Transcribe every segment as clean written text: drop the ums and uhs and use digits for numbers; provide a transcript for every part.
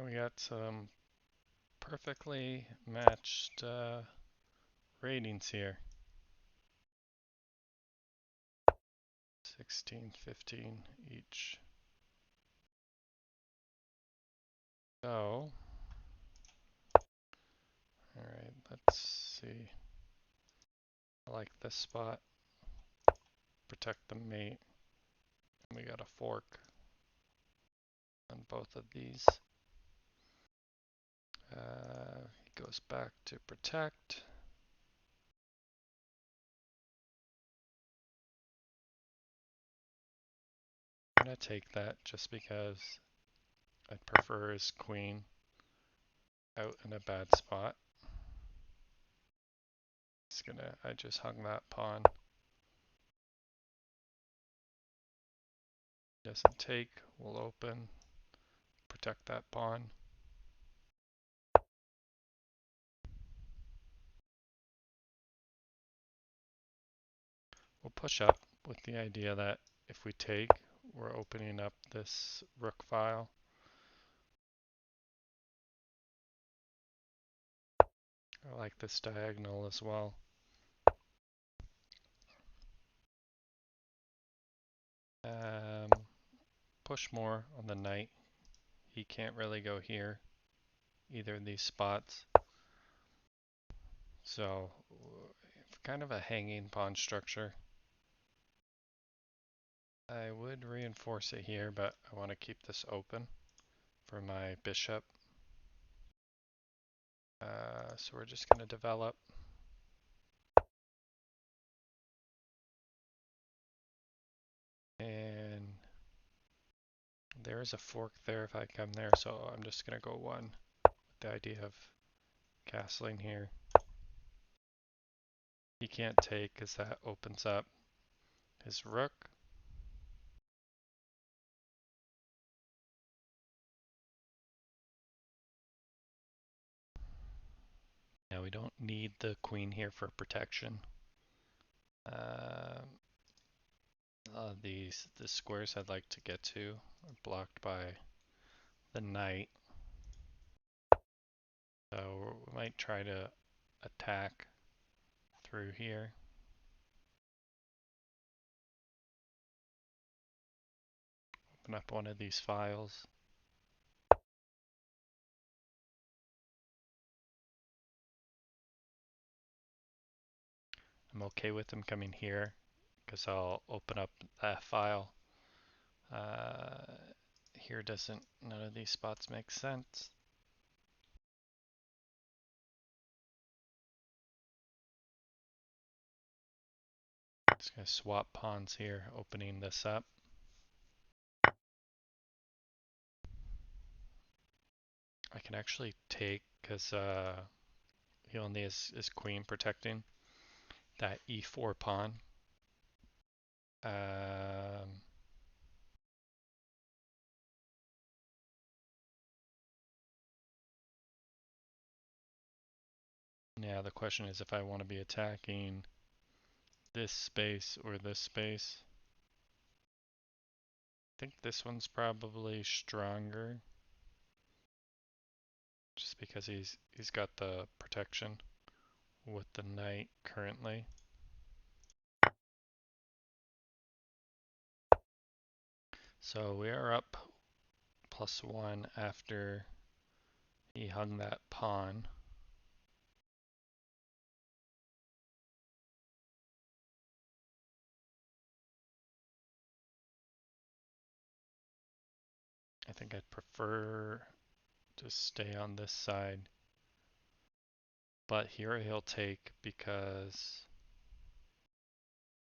We got some perfectly matched ratings here. 16, 15 each. So, alright, let's see. I like this spot. Protect the mate. We got a fork on both of these. He goes back to protect. I'm gonna take that just because I'd prefer his queen out in a bad spot. I just hung that pawn. Doesn't take, we'll open, protect that pawn. We'll push up with the idea that if we take, we're opening up this rook file. I like this diagonal as well. Push more on the knight. He can't really go here, either of these spots. So, kind of a hanging pawn structure. I would reinforce it here, but I want to keep this open for my bishop. So we're just going to develop. And there's a fork there if I come there, so I'm just going to go one with the idea of castling here. He can't take because that opens up his rook. Now we don't need the queen here for protection. The squares I'd like to get to are blocked by the knight. So we might try to attack through here. Open up one of these files. I'm okay with him coming here because I'll open up that file. Here none of these spots make sense. Just gonna swap pawns here, opening this up. I can actually take because he only has his queen protecting that e4 pawn. Yeah, the question is if I want to be attacking this space or this space. I think this one's probably stronger just because he's got the protection with the knight currently. So we are up +1 after he hung that pawn. I think I'd prefer to stay on this side. But here he'll take because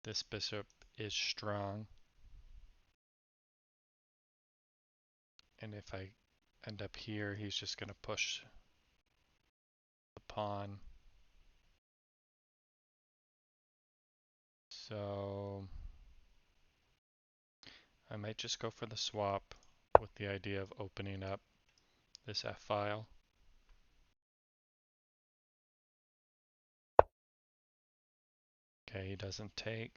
this bishop is strong. And if I end up here, he's just going to push the pawn. So I might just go for the swap with the idea of opening up this F file. Okay, he doesn't take.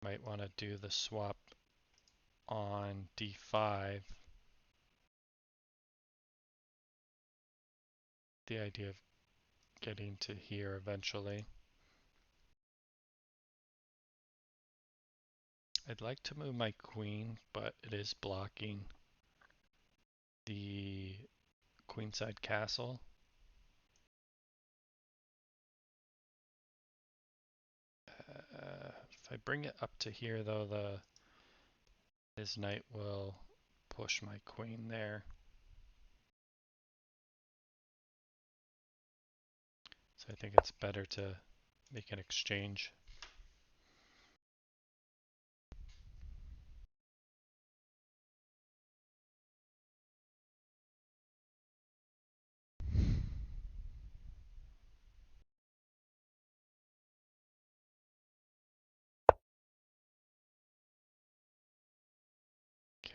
Might want to do the swap on d5. The idea of getting to here eventually. I'd like to move my queen, but it is blocking the queenside castle. If I bring it up to here though, his knight will push my queen there. So I think it's better to make an exchange.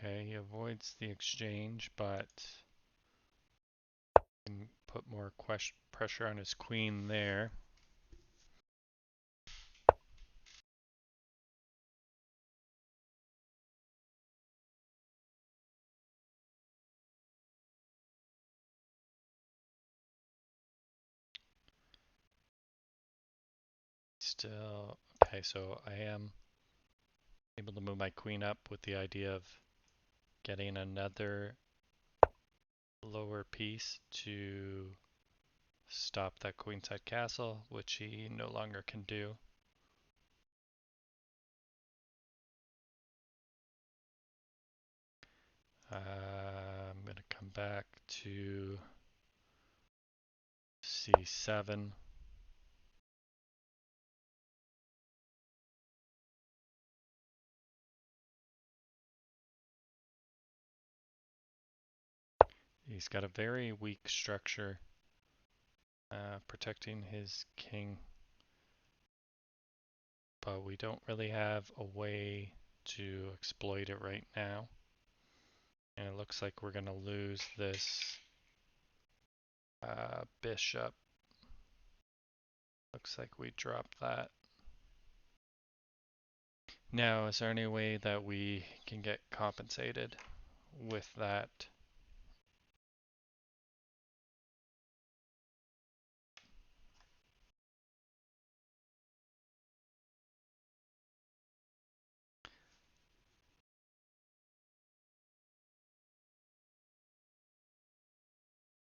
Okay, he avoids the exchange, but can put more pressure on his queen there. Still, okay, so I am able to move my queen up with the idea of getting another lower piece to stop that queenside castle, which he no longer can do. I'm going to come back to c7. He's got a very weak structure protecting his king, but we don't really have a way to exploit it right now. And it looks like we're going to lose this bishop. Looks like we dropped that. Now, is there any way that we can get compensated with that?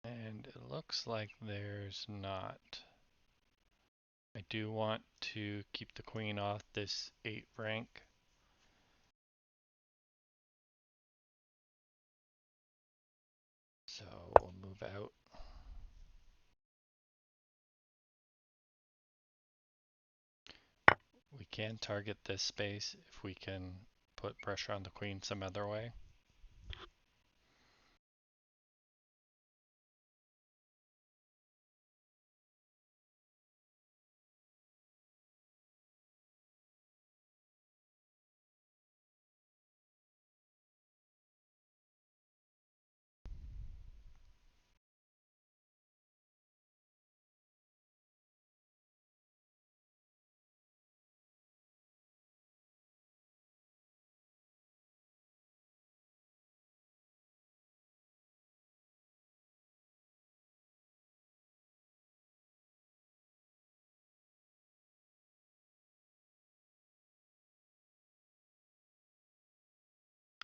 And it looks like there's not. I do want to keep the queen off this 8 rank. So we'll move out. We can target this space if we can put pressure on the queen some other way.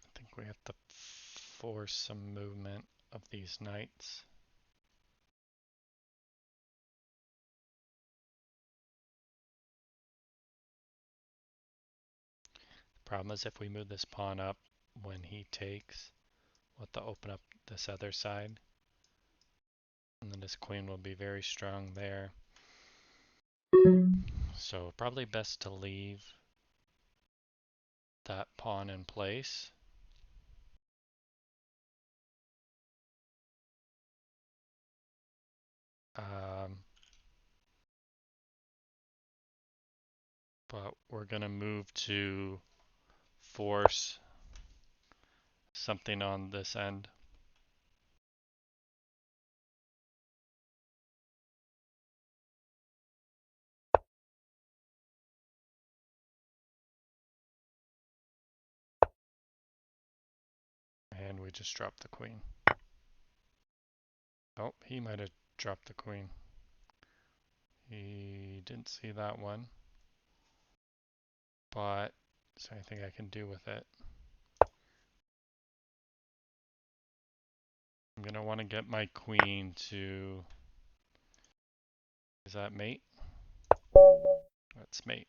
I think we have to force some movement of these knights. Problem is if we move this pawn up when he takes, we'll have to open up this other side. And then his queen will be very strong there. So probably best to leave that pawn in place. But we're going to move to force something on this end. just dropped the queen. Oh, he might have dropped the queen. He didn't see that one. But is there anything I can do with it? I'm gonna want to get my queen to... Is that mate? That's mate.